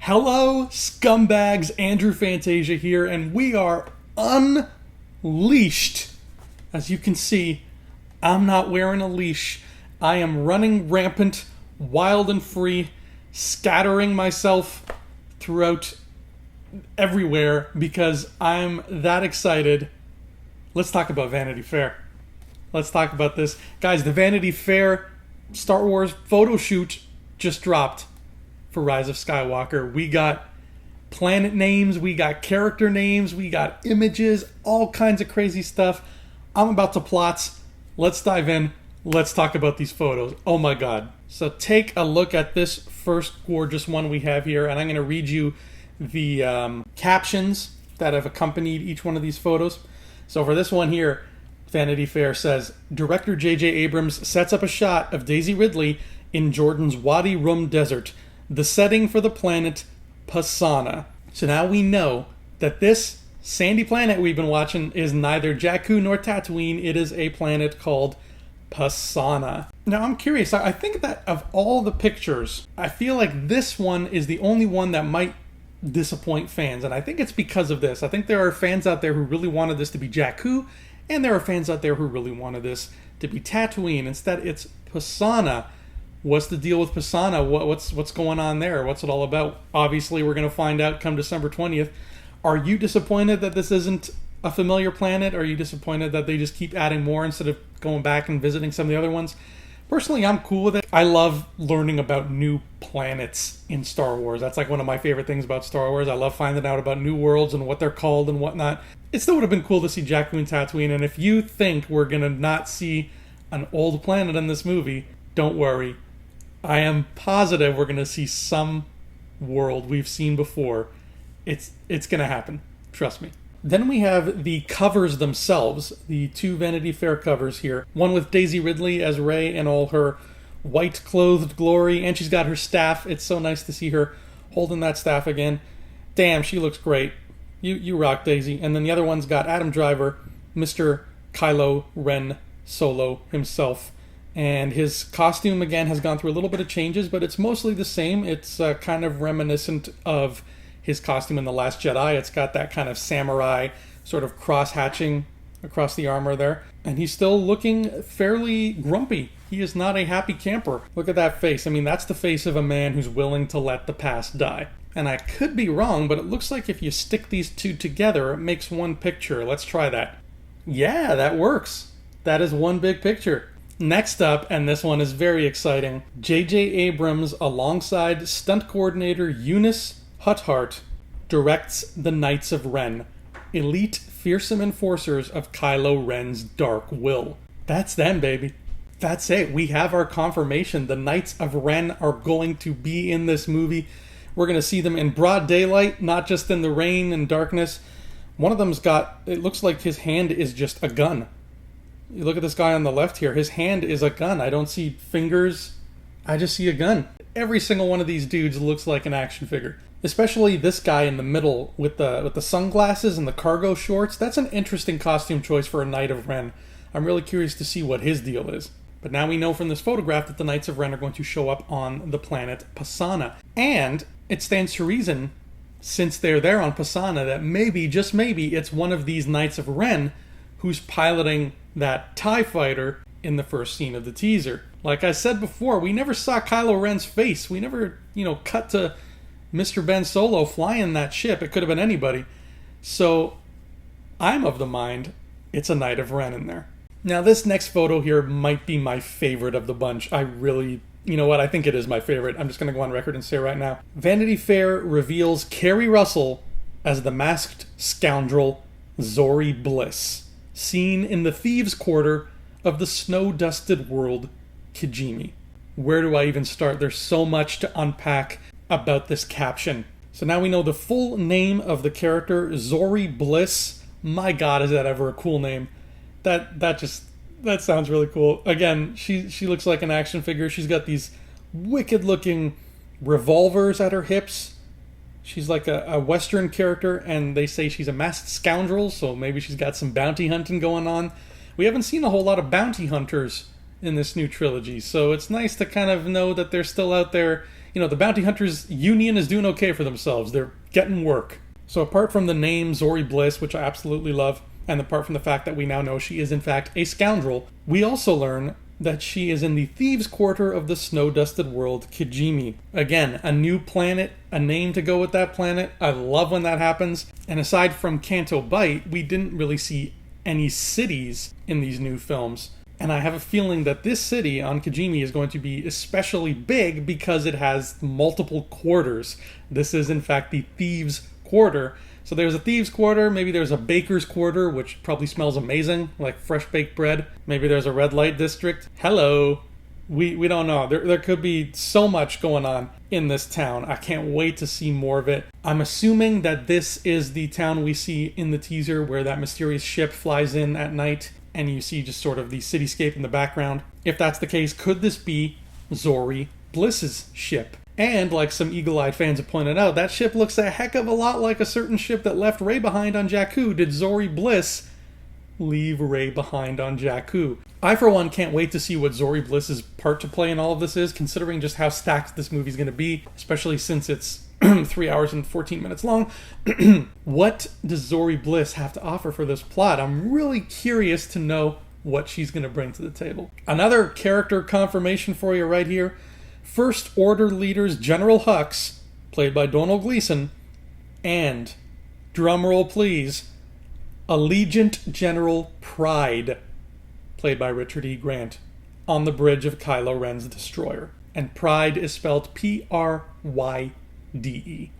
Hello, scumbags. Andrew Fantasia here, and we are unleashed. As you can see, I'm not wearing a leash. I am running rampant, wild and free, scattering myself throughout everywhere because I'm that excited. Let's talk about Vanity Fair. Let's talk about this. Guys, the Vanity Fair Star Wars photo shoot just dropped for Rise of Skywalker. We got planet names, we got character names, we got images, all kinds of crazy stuff. I'm about to plots. Let's dive in. Let's talk about these photos. Oh my god. So take a look at this first gorgeous one we have here, and I'm going to read you the captions that have accompanied each one of these photos. So for this one here, Vanity Fair says, Director J.J. Abrams sets up a shot of Daisy Ridley in Jordan's Wadi Rum Desert, the setting for the planet Pasaana. So now we know that this sandy planet we've been watching is neither Jakku nor Tatooine. It is a planet called Pasaana. Now I'm curious, I think that of all the pictures, I feel like this one is the only one that might disappoint fans, and I think it's because of this. I think there are fans out there who really wanted this to be Jakku, and there are fans out there who really wanted this to be Tatooine. Instead, it's Pasaana. What's the deal with Pasaana? What's going on there? What's it all about? Obviously, we're going to find out come December 20th. Are you disappointed that this isn't a familiar planet? Are you disappointed that they just keep adding more instead of going back and visiting some of the other ones? Personally, I'm cool with it. I love learning about new planets in Star Wars. That's like one of my favorite things about Star Wars. I love finding out about new worlds and what they're called and whatnot. It still would have been cool to see Jakku and Tatooine, and if you think we're going to not see an old planet in this movie, don't worry. I am positive we're going to see some world we've seen before. It's going to happen. Trust me. Then we have the covers themselves, the two Vanity Fair covers here. One with Daisy Ridley as Rey in all her white-clothed glory, and she's got her staff. It's so nice to see her holding that staff again. Damn, she looks great. You rock, Daisy. And then the other one's got Adam Driver, Mr. Kylo Ren Solo himself. And his costume, again, has gone through a little bit of changes, but it's mostly the same. It's kind of reminiscent of his costume in The Last Jedi. It's got that kind of samurai sort of cross-hatching across the armor there. And he's still looking fairly grumpy. He is not a happy camper. Look at that face. I mean, that's the face of a man who's willing to let the past die. And I could be wrong, but it looks like if you stick these two together, it makes one picture. Let's try that. Yeah, that works. That is one big picture. Next up, and this one is very exciting, J.J. Abrams alongside stunt coordinator Eunice Huthart directs the Knights of Ren, elite fearsome enforcers of Kylo Ren's dark will. That's them, baby. That's it. We have our confirmation. The Knights of Ren are going to be in this movie. We're going to see them in broad daylight, not just in the rain and darkness. One of them's got, it looks like his hand is just a gun. You look at this guy on the left here. His hand is a gun. I don't see fingers. I just see a gun. Every single one of these dudes looks like an action figure. Especially this guy in the middle with the sunglasses and the cargo shorts. That's an interesting costume choice for a Knight of Ren. I'm really curious to see what his deal is. But now we know from this photograph that the Knights of Ren are going to show up on the planet Pasaana. And it stands to reason, since they're there on Pasaana, that maybe, just maybe, it's one of these Knights of Ren who's piloting that TIE fighter in the first scene of the teaser. Like I said before, we never saw Kylo Ren's face. We never, cut to Mr. Ben Solo flying that ship. It could have been anybody. So I'm of the mind it's a Knight of Ren in there. Now this next photo here might be my favorite of the bunch. I really, I think it is my favorite. I'm just going to go on record and say right now. Vanity Fair reveals Kerry Russell as the masked scoundrel Zori Bliss, seen in the Thieves' Quarter of the snow-dusted world Kijimi. Where do I even start? There's so much to unpack about this caption. So now we know the full name of the character, Zori Bliss. My god, is that ever a cool name. That sounds really cool. Again, she looks like an action figure. She's got these wicked-looking revolvers at her hips. She's like a Western character, and they say she's a masked scoundrel, so maybe she's got some bounty hunting going on. We haven't seen a whole lot of bounty hunters in this new trilogy, so it's nice to kind of know that they're still out there, the Bounty Hunters Union is doing okay for themselves. They're getting work. So apart from the name Zori Bliss, which I absolutely love, and apart from the fact that we now know she is in fact a scoundrel, we also learn that she is in the Thieves' Quarter of the snow-dusted world Kijimi. Again, a new planet, a name to go with that planet. I love when that happens. And aside from Canto Bight, we didn't really see any cities in these new films. And I have a feeling that this city on Kijimi is going to be especially big because it has multiple quarters. This is, in fact, the Thieves' Quarter. So there's a Thieves' Quarter, maybe there's a Baker's Quarter, which probably smells amazing, like fresh baked bread. Maybe there's a red light district. Hello. We don't know. There could be so much going on in this town. I can't wait to see more of it. I'm assuming that this is the town we see in the teaser where that mysterious ship flies in at night and you see just sort of the cityscape in the background. If that's the case, could this be Zori Bliss's ship? And, like some eagle-eyed fans have pointed out, that ship looks a heck of a lot like a certain ship that left Rey behind on Jakku. Did Zori Bliss leave Rey behind on Jakku? I, for one, can't wait to see what Zori Bliss's part to play in all of this is, considering just how stacked this movie's going to be, especially since it's 3 hours and 14 minutes long. What does Zori Bliss have to offer for this plot? I'm really curious to know what she's going to bring to the table. Another character confirmation for you right here. First Order leaders General Hux, played by Domhnall Gleeson, and, drumroll please, Allegiant General Pryde, played by Richard E. Grant, on the bridge of Kylo Ren's destroyer. And Pryde is spelled Pryde.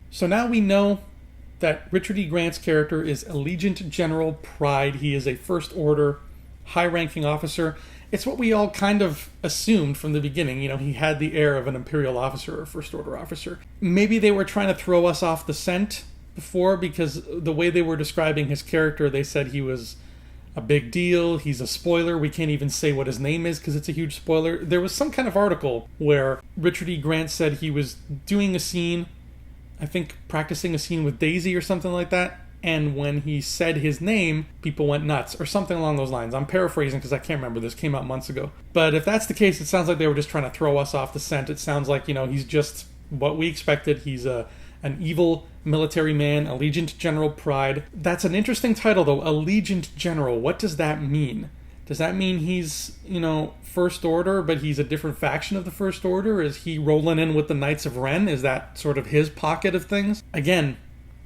So now we know that Richard E. Grant's character is Allegiant General Pryde. He is a First Order high-ranking officer. It's what we all kind of assumed from the beginning. He had the air of an Imperial officer or First Order officer. Maybe they were trying to throw us off the scent before because the way they were describing his character, they said he was a big deal. He's a spoiler. We can't even say what his name is because it's a huge spoiler. There was some kind of article where Richard E. Grant said he was doing a scene, I think practicing a scene with Daisy or something like that. And when he said his name, people went nuts, or something along those lines. I'm paraphrasing because I can't remember. This came out months ago. But if that's the case, it sounds like they were just trying to throw us off the scent. It sounds like, he's just what we expected. He's an evil military man, Allegiant General Pryde. That's an interesting title, though. Allegiant General. What does that mean? Does that mean he's, First Order, but he's a different faction of the First Order? Is he rolling in with the Knights of Ren? Is that sort of his pocket of things? Again,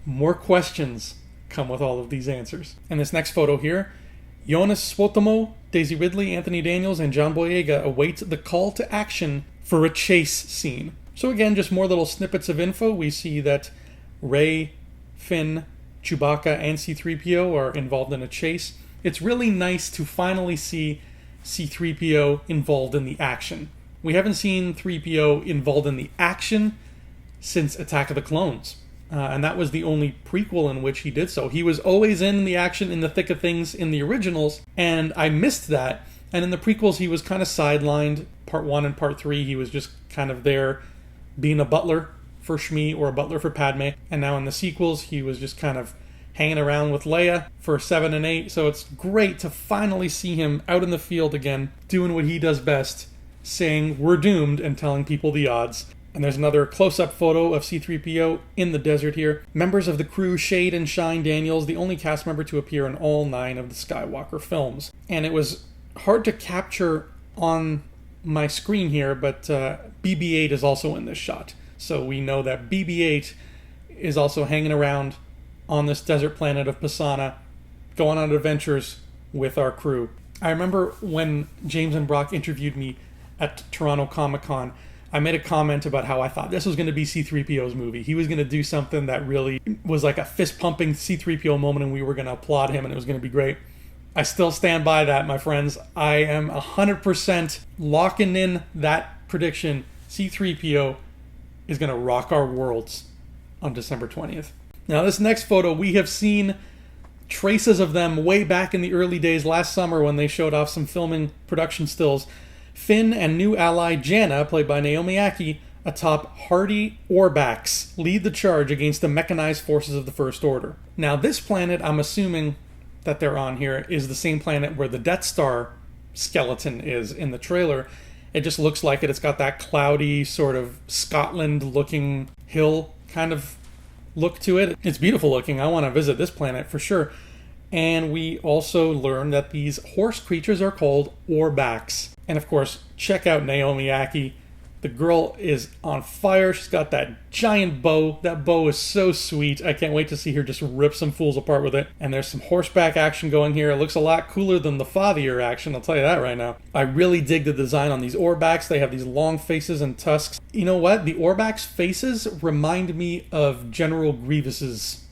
more questions come with all of these answers. And this next photo here, Jonas Swotomo, Daisy Ridley, Anthony Daniels, and John Boyega await the call to action for a chase scene. So again, just more little snippets of info. We see that Rey, Finn, Chewbacca, and C-3PO are involved in a chase. It's really nice to finally see C-3PO involved in the action. We haven't seen 3PO involved in the action since Attack of the Clones. And that was the only prequel in which he did so. He was always in the action, in the thick of things in the originals, and I missed that. And in the prequels, he was kind of sidelined. Part 1 and Part 3, he was just kind of there being a butler for Shmi or a butler for Padme. And now in the sequels, he was just kind of hanging around with Leia for 7 and 8. So it's great to finally see him out in the field again, doing what he does best, saying, "We're doomed," and telling people the odds. And there's another close-up photo of C-3PO in the desert here. Members of the crew Shade and Shine Daniels, the only cast member to appear in all 9 of the Skywalker films. And it was hard to capture on my screen here, but BB-8 is also in this shot. So we know that BB-8 is also hanging around on this desert planet of Pisana, going on adventures with our crew. I remember when James and Brock interviewed me at Toronto Comic-Con, I made a comment about how I thought this was going to be C-3PO's movie. He was going to do something that really was like a fist-pumping C-3PO moment, and we were going to applaud him, and it was going to be great. I still stand by that, my friends. I am 100% locking in that prediction. C-3PO is going to rock our worlds on December 20th. Now, this next photo, we have seen traces of them way back in the early days last summer when they showed off some filming production stills. Finn and new ally Janna, played by Naomi Ackie, atop hardy Orbaks, lead the charge against the mechanized forces of the First Order. Now, this planet, I'm assuming that they're on here, is the same planet where the Death Star skeleton is in the trailer. It just looks like it. It's got that cloudy sort of Scotland-looking hill kind of look to it. It's beautiful looking. I want to visit this planet for sure. And we also learn that these horse creatures are called Orbaks. And of course, check out Naomi Ackie. The girl is on fire. She's got that giant bow. That bow is so sweet. I can't wait to see her just rip some fools apart with it. And there's some horseback action going here. It looks a lot cooler than the fathier action, I'll tell you that right now. I really dig the design on these Orbaks. They have these long faces and tusks. You know what? The Orbaks' faces remind me of General Grievous's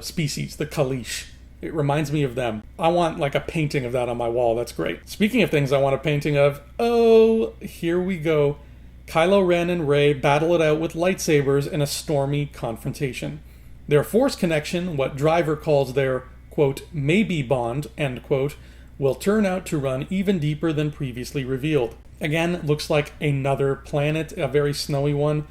species, the Kalish. It reminds me of them. I want like a painting of that on my wall. That's great. Speaking of things I want a painting of, oh, here we go. Kylo Ren and Rey battle it out with lightsabers in a stormy confrontation. Their Force connection, what Driver calls their, quote, maybe bond, end quote, will turn out to run even deeper than previously revealed. Again, looks like another planet, a very snowy one.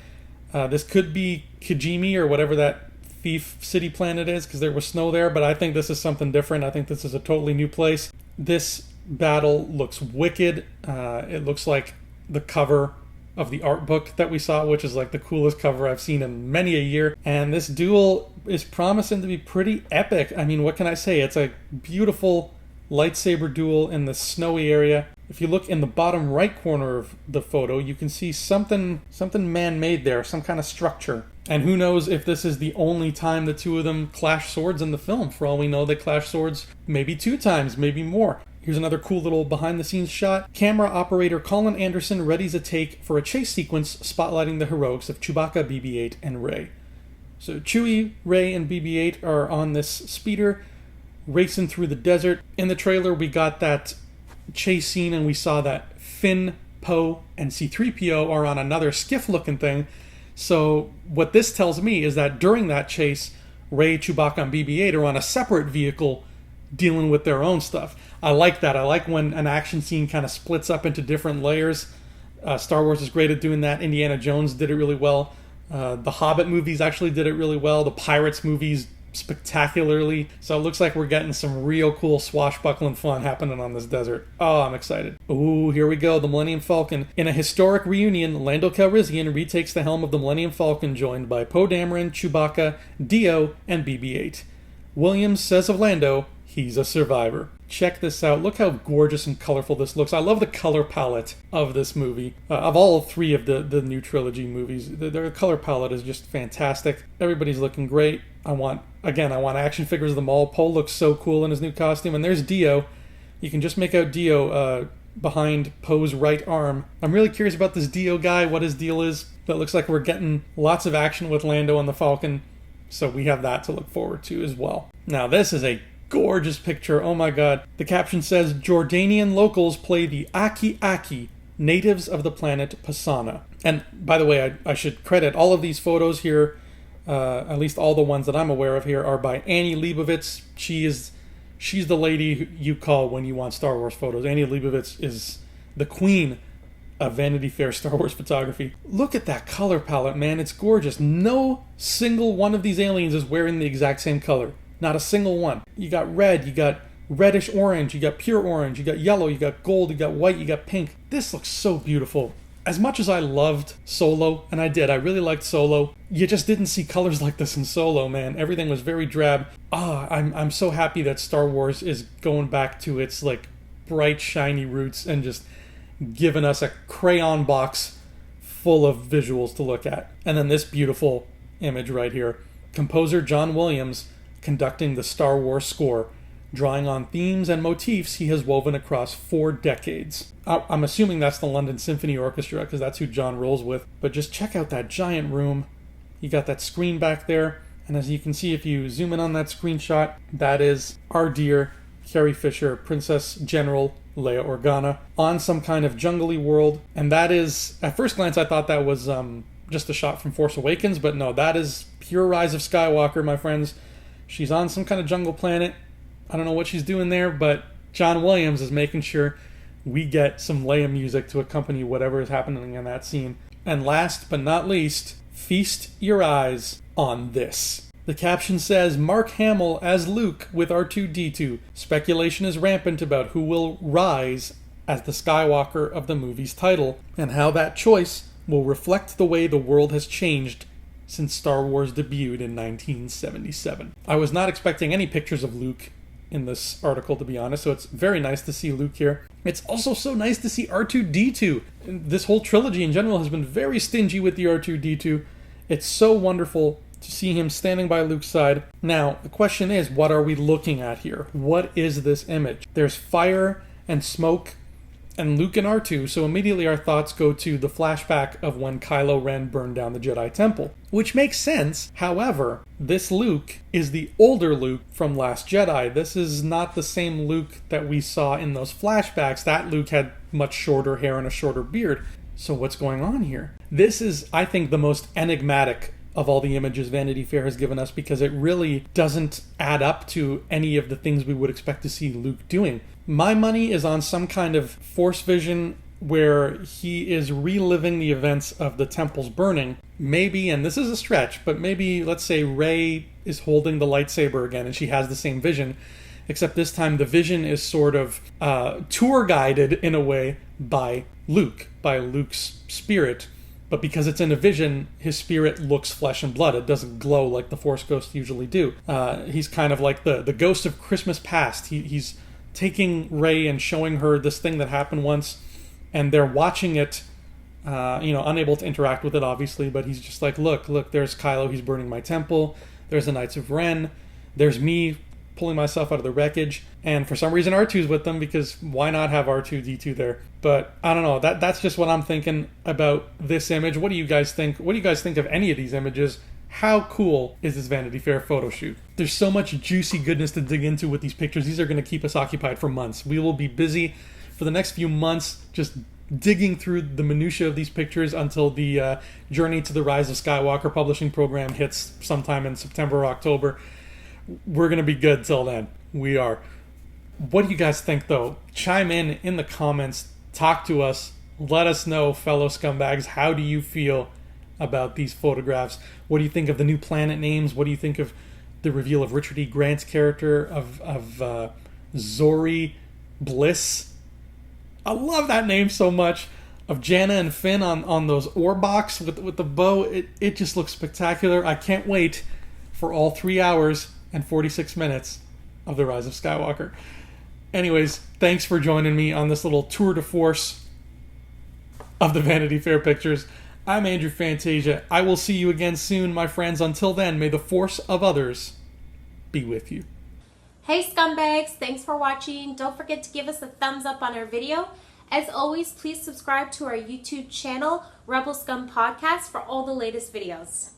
This could be Kijimi or whatever that thief city planet is, because there was snow there, but I think this is something different. I think this is a totally new place. This battle looks wicked. It looks like the cover of the art book that we saw, which is like the coolest cover I've seen in many a year. And this duel is promising to be pretty epic. I mean, what can I say? It's a beautiful lightsaber duel in the snowy area. If you look in the bottom right corner of the photo, you can see something man-made there, some kind of structure. And who knows if this is the only time the two of them clash swords in the film. For all we know, they clash swords maybe 2 times, maybe more. Here's another cool little behind-the-scenes shot. Camera operator Colin Anderson readies a take for a chase sequence spotlighting the heroics of Chewbacca, BB-8, and Rey. So Chewie, Rey, and BB-8 are on this speeder, racing through the desert. In the trailer, we got that chase scene, and we saw that Finn, Poe, and C-3PO are on another skiff-looking thing. So what this tells me is that during that chase, Rey, Chewbacca, and BB-8 are on a separate vehicle dealing with their own stuff. I like that. I like when an action scene kind of splits up into different layers. Star Wars is great at doing that. Indiana Jones did it really well. The Hobbit movies actually did it really well. The Pirates movies spectacularly. So it looks like we're getting some real cool swashbuckling fun happening on this desert. Oh, I'm excited. Ooh, here we go. The Millennium Falcon. In a historic reunion, Lando Calrissian retakes the helm of the Millennium Falcon, joined by Poe Dameron, Chewbacca, Dio, and BB-8. Williams says of Lando, he's a survivor. Check this out. Look how gorgeous and colorful this looks. I love the color palette of this movie. Of all 3 of the new trilogy movies, their color palette is just fantastic. Everybody's looking great. I want action figures of them all. Poe looks so cool in his new costume. And there's Dio. You can just make out Dio behind Poe's right arm. I'm really curious about this Dio guy, what his deal is. But it looks like we're getting lots of action with Lando and the Falcon. So we have that to look forward to as well. Now, this is a gorgeous picture. Oh my god. The caption says, Jordanian locals play the Aki Aki, natives of the planet Pasana. And by the way, I should credit all of these photos here, at least all the ones that I'm aware of here, are by Annie Leibovitz. She's the lady you call when you want Star Wars photos. Annie Leibovitz is the queen of Vanity Fair Star Wars photography. Look at that color palette, man. It's gorgeous. No single one of these aliens is wearing the exact same color. Not a single one. You got red, you got reddish orange, you got pure orange, you got yellow, you got gold, you got white, you got pink. This looks so beautiful. As much as I loved Solo, and I really liked Solo, you just didn't see colors like this in Solo, man. Everything was very drab. I'm so happy that Star Wars is going back to its like bright, shiny roots and just giving us a crayon box full of visuals to look at. And then this beautiful image right here. Composer John Williams conducting the Star Wars score, drawing on themes and motifs he has woven across 4 decades. I'm assuming that's the London Symphony Orchestra, because that's who John rolls with. But just check out that giant room. You got that screen back there, and as you can see if you zoom in on that screenshot, that is our dear Carrie Fisher, Princess General Leia Organa, on some kind of jungly world. And that is, at first glance I thought that was just a shot from Force Awakens, but no, that is pure Rise of Skywalker, my friends. She's on some kind of jungle planet. I don't know what she's doing there, but John Williams is making sure we get some Leia music to accompany whatever is happening in that scene. And last but not least, feast your eyes on this. The caption says, Mark Hamill as Luke with R2-D2. Speculation is rampant about who will rise as the Skywalker of the movie's title, and how that choice will reflect the way the world has changed since Star Wars debuted in 1977. I was not expecting any pictures of Luke in this article, to be honest, so it's very nice to see Luke here. It's also so nice to see R2-D2. This whole trilogy in general has been very stingy with the R2-D2. It's so wonderful to see him standing by Luke's side. Now, the question is, what are we looking at here? What is this image? There's fire and smoke and Luke and R2, so immediately our thoughts go to the flashback of when Kylo Ren burned down the Jedi Temple, which makes sense. However, this Luke is the older Luke from Last Jedi. This is not the same Luke that we saw in those flashbacks. That Luke had much shorter hair and a shorter beard. So what's going on here? This is, I think, the most enigmatic of all the images Vanity Fair has given us, because it really doesn't add up to any of the things we would expect to see Luke doing. My money is on some kind of Force vision where he is reliving the events of the temple's burning. Maybe, and this is a stretch, but maybe, let's say Rey is holding the lightsaber again and she has the same vision, except this time the vision is sort of tour guided in a way by Luke's spirit. But because it's in a vision, his spirit looks flesh and blood. It doesn't glow like the Force ghosts usually do. He's kind of like the ghost of Christmas past. He's taking Rey and showing her this thing that happened once, and they're watching it, unable to interact with it, obviously, but he's just like, look, there's Kylo, he's burning my temple. There's the Knights of Ren. There's me pulling myself out of the wreckage. And for some reason, R2's with them, because why not have R2-D2 there? But I don't know. That's just what I'm thinking about this image. What do you guys think? What do you guys think of any of these images? How cool is this Vanity Fair photo shoot? There's so much juicy goodness to dig into with these pictures. These are going to keep us occupied for months. We will be busy for the next few months just digging through the minutia of these pictures until the Journey to the Rise of Skywalker publishing program hits sometime in September or October. We're going to be good till then. We are. What do you guys think, though? Chime in the comments. Talk to us. Let us know, fellow scumbags. How do you feel about these photographs? What do you think of the new planet names? What do you think of the reveal of Richard E. Grant's character of Zori Bliss? I love that name so much. Of Janna and Finn on those Orbaks with the bow. It just looks spectacular. I can't wait for all 3 hours and 46 minutes of The Rise of Skywalker. Anyways, thanks for joining me on this little tour de force of the Vanity Fair pictures. I'm Andrew Fantasia. I will see you again soon, my friends. Until then, may the force of others be with you. Hey scumbags, thanks for watching. Don't forget to give us a thumbs up on our video. As always, please subscribe to our YouTube channel, Rebel Scum Podcast, for all the latest videos.